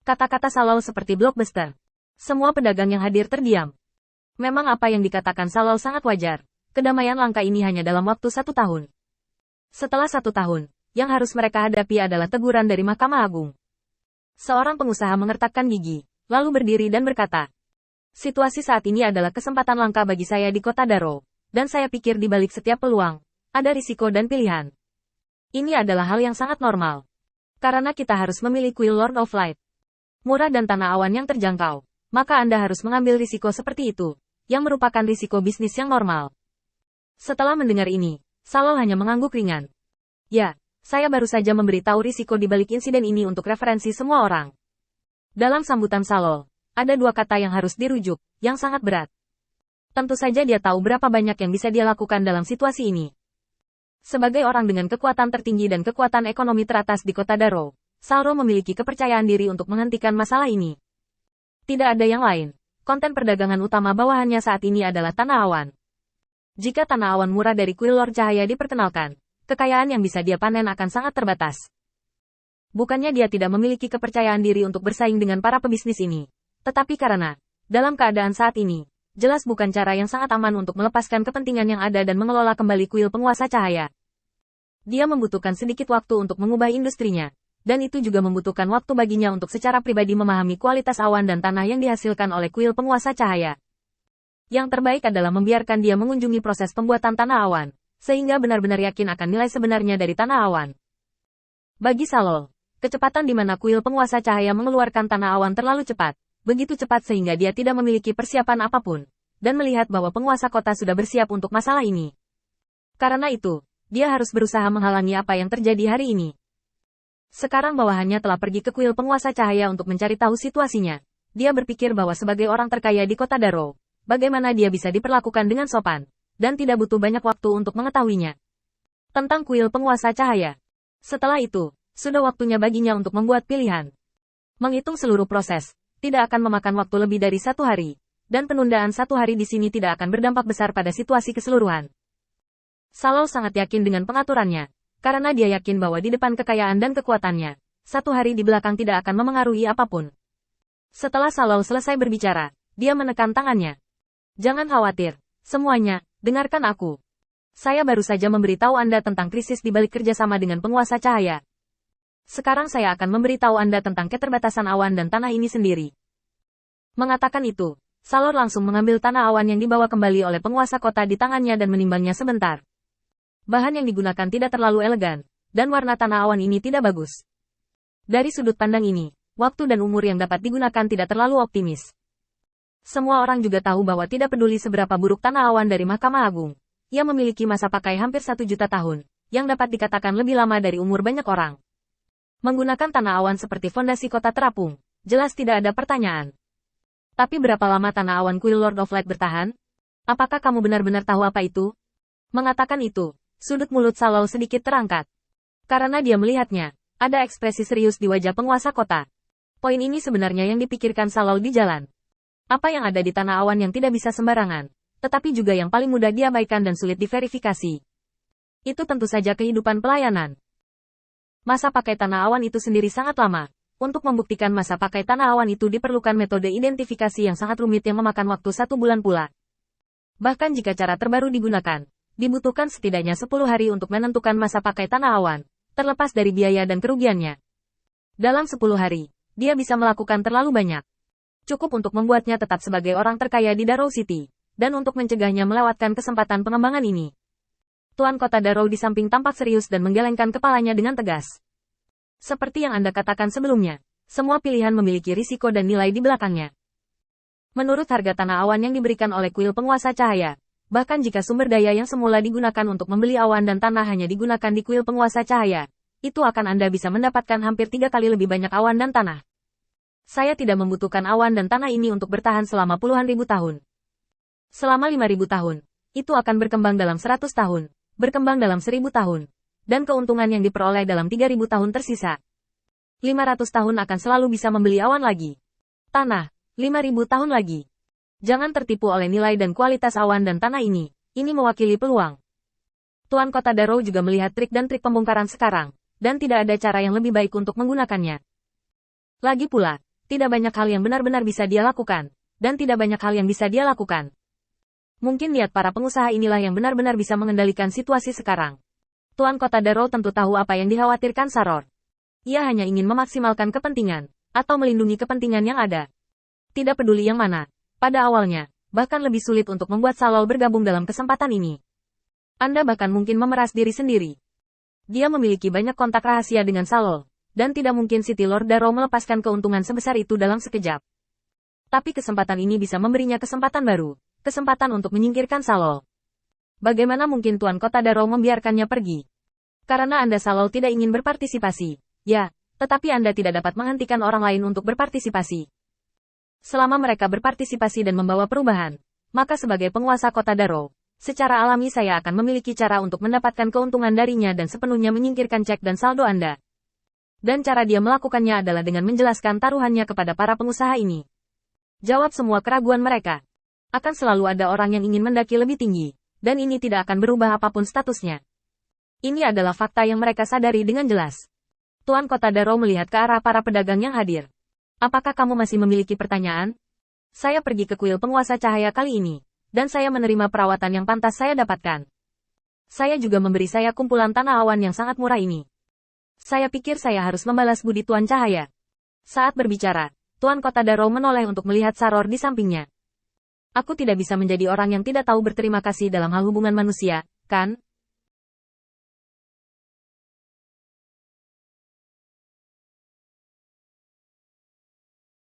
Kata-kata Salol seperti blockbuster. Semua pedagang yang hadir terdiam. Memang apa yang dikatakan Salol sangat wajar. Kedamaian langka ini hanya dalam waktu 1 tahun. Setelah 1 tahun, yang harus mereka hadapi adalah teguran dari Mahkamah Agung. Seorang pengusaha mengertakkan gigi, lalu berdiri dan berkata, situasi saat ini adalah kesempatan langka bagi saya di kota Daro, dan saya pikir di balik setiap peluang, ada risiko dan pilihan. Ini adalah hal yang sangat normal. Karena kita harus memilih kuil Lord of Light. Murah dan tanah awan yang terjangkau, maka Anda harus mengambil risiko seperti itu, yang merupakan risiko bisnis yang normal. Setelah mendengar ini, Salol hanya mengangguk ringan. Ya, saya baru saja memberitahu risiko di balik insiden ini untuk referensi semua orang. Dalam sambutan Salol, ada 2 kata yang harus dirujuk, yang sangat berat. Tentu saja dia tahu berapa banyak yang bisa dia lakukan dalam situasi ini. Sebagai orang dengan kekuatan tertinggi dan kekuatan ekonomi teratas di kota Daro, Salro memiliki kepercayaan diri untuk menghentikan masalah ini. Tidak ada yang lain. Konten perdagangan utama bawahannya saat ini adalah tanah awan. Jika tanah awan murah dari kuil Lord Cahaya diperkenalkan, kekayaan yang bisa dia panen akan sangat terbatas. Bukannya dia tidak memiliki kepercayaan diri untuk bersaing dengan para pebisnis ini, tetapi karena, dalam keadaan saat ini, jelas bukan cara yang sangat aman untuk melepaskan kepentingan yang ada dan mengelola kembali kuil penguasa cahaya. Dia membutuhkan sedikit waktu untuk mengubah industrinya, dan itu juga membutuhkan waktu baginya untuk secara pribadi memahami kualitas awan dan tanah yang dihasilkan oleh kuil penguasa cahaya. Yang terbaik adalah membiarkan dia mengunjungi proses pembuatan tanah awan, sehingga benar-benar yakin akan nilai sebenarnya dari tanah awan. Bagi Salol, kecepatan di mana kuil penguasa cahaya mengeluarkan tanah awan terlalu cepat, begitu cepat sehingga dia tidak memiliki persiapan apapun, dan melihat bahwa penguasa kota sudah bersiap untuk masalah ini. Karena itu, dia harus berusaha menghalangi apa yang terjadi hari ini. Sekarang bawahannya telah pergi ke kuil penguasa cahaya untuk mencari tahu situasinya. Dia berpikir bahwa sebagai orang terkaya di kota Daro, bagaimana dia bisa diperlakukan dengan sopan, dan tidak butuh banyak waktu untuk mengetahuinya. Tentang kuil penguasa cahaya. Setelah itu, sudah waktunya baginya untuk membuat pilihan. Menghitung seluruh proses, tidak akan memakan waktu lebih dari 1 hari, dan penundaan 1 hari di sini tidak akan berdampak besar pada situasi keseluruhan. Salol sangat yakin dengan pengaturannya, karena dia yakin bahwa di depan kekayaan dan kekuatannya, 1 hari di belakang tidak akan memengaruhi apapun. Setelah Salol selesai berbicara, dia menekan tangannya. Jangan khawatir, semuanya, dengarkan aku. Saya baru saja memberitahu Anda tentang krisis di balik kerjasama dengan penguasa cahaya. Sekarang saya akan memberitahu Anda tentang keterbatasan awan dan tanah ini sendiri. Mengatakan itu, Salor langsung mengambil tanah awan yang dibawa kembali oleh penguasa kota di tangannya dan menimbangnya sebentar. Bahan yang digunakan tidak terlalu elegan, dan warna tanah awan ini tidak bagus. Dari sudut pandang ini, waktu dan umur yang dapat digunakan tidak terlalu optimis. Semua orang juga tahu bahwa tidak peduli seberapa buruk tanah awan dari Mahkamah Agung, ia memiliki masa pakai hampir 1 juta tahun, yang dapat dikatakan lebih lama dari umur banyak orang. Menggunakan tanah awan seperti fondasi kota terapung, jelas tidak ada pertanyaan. Tapi berapa lama tanah awan kuil Lord of Light bertahan? Apakah kamu benar-benar tahu apa itu? Mengatakan itu, sudut mulut Salol sedikit terangkat. Karena dia melihatnya, ada ekspresi serius di wajah penguasa kota. Poin ini sebenarnya yang dipikirkan Salol di jalan. Apa yang ada di tanah awan yang tidak bisa sembarangan, tetapi juga yang paling mudah diabaikan dan sulit diverifikasi. Itu tentu saja kehidupan pelayanan. Masa pakai tanah awan itu sendiri sangat lama. Untuk membuktikan masa pakai tanah awan itu diperlukan metode identifikasi yang sangat rumit yang memakan waktu 1 bulan pula. Bahkan jika cara terbaru digunakan, dibutuhkan setidaknya 10 hari untuk menentukan masa pakai tanah awan, terlepas dari biaya dan kerugiannya. Dalam 10 hari, dia bisa melakukan terlalu banyak. Cukup untuk membuatnya tetap sebagai orang terkaya di Daro City, dan untuk mencegahnya melewatkan kesempatan pengembangan ini. Tuan kota Daro di samping tampak serius dan menggelengkan kepalanya dengan tegas. Seperti yang Anda katakan sebelumnya, semua pilihan memiliki risiko dan nilai di belakangnya. Menurut harga tanah awan yang diberikan oleh kuil penguasa cahaya, bahkan jika sumber daya yang semula digunakan untuk membeli awan dan tanah hanya digunakan di kuil penguasa cahaya, itu akan Anda bisa mendapatkan hampir 3 kali lebih banyak awan dan tanah. Saya tidak membutuhkan awan dan tanah ini untuk bertahan selama puluhan ribu tahun. Selama 5.000 tahun, itu akan berkembang dalam 100 tahun, berkembang dalam 1.000 tahun. Dan keuntungan yang diperoleh dalam 3.000 tahun tersisa. 500 tahun akan selalu bisa membeli awan lagi. Tanah, 5.000 tahun lagi. Jangan tertipu oleh nilai dan kualitas awan dan tanah ini mewakili peluang. Tuan kota Daro juga melihat trik dan trik pembongkaran sekarang, dan tidak ada cara yang lebih baik untuk menggunakannya. Lagi pula, Tidak banyak hal yang benar-benar bisa dia lakukan, dan tidak banyak hal yang bisa dia lakukan. Mungkin niat para pengusaha inilah yang benar-benar bisa mengendalikan situasi sekarang. Tuan Kota Darrow tentu tahu apa yang dikhawatirkan Saror. Ia hanya ingin memaksimalkan kepentingan, atau melindungi kepentingan yang ada. Tidak peduli yang mana. Pada awalnya, bahkan lebih sulit untuk membuat Salol bergabung dalam kesempatan ini. Anda bahkan mungkin memeras diri sendiri. Dia memiliki banyak kontak rahasia dengan Salol, dan tidak mungkin City Lord Darrow melepaskan keuntungan sebesar itu dalam sekejap. Tapi kesempatan ini bisa memberinya kesempatan baru, kesempatan untuk menyingkirkan Salol. Bagaimana mungkin Tuan Kota Darrow membiarkannya pergi? Karena Anda Salol tidak ingin berpartisipasi. Ya, tetapi Anda tidak dapat menghentikan orang lain untuk berpartisipasi. Selama mereka berpartisipasi dan membawa perubahan, maka sebagai penguasa Kota Darrow, secara alami saya akan memiliki cara untuk mendapatkan keuntungan darinya dan sepenuhnya menyingkirkan cek dan saldo Anda. Dan cara dia melakukannya adalah dengan menjelaskan taruhannya kepada para pengusaha ini. Jawab semua keraguan mereka. Akan selalu ada orang yang ingin mendaki lebih tinggi, dan ini tidak akan berubah apapun statusnya. Ini adalah fakta yang mereka sadari dengan jelas. Tuan Kota Darrow melihat ke arah para pedagang yang hadir. Apakah kamu masih memiliki pertanyaan? Saya pergi ke kuil penguasa cahaya kali ini, dan saya menerima perawatan yang pantas saya dapatkan. Saya juga memberi saya kumpulan tanah awan yang sangat murah ini. Saya pikir saya harus membalas budi Tuan Cahaya. Saat berbicara, Tuan Kota Darrow menoleh untuk melihat Saror di sampingnya. Aku tidak bisa menjadi orang yang tidak tahu berterima kasih dalam hal hubungan manusia, kan?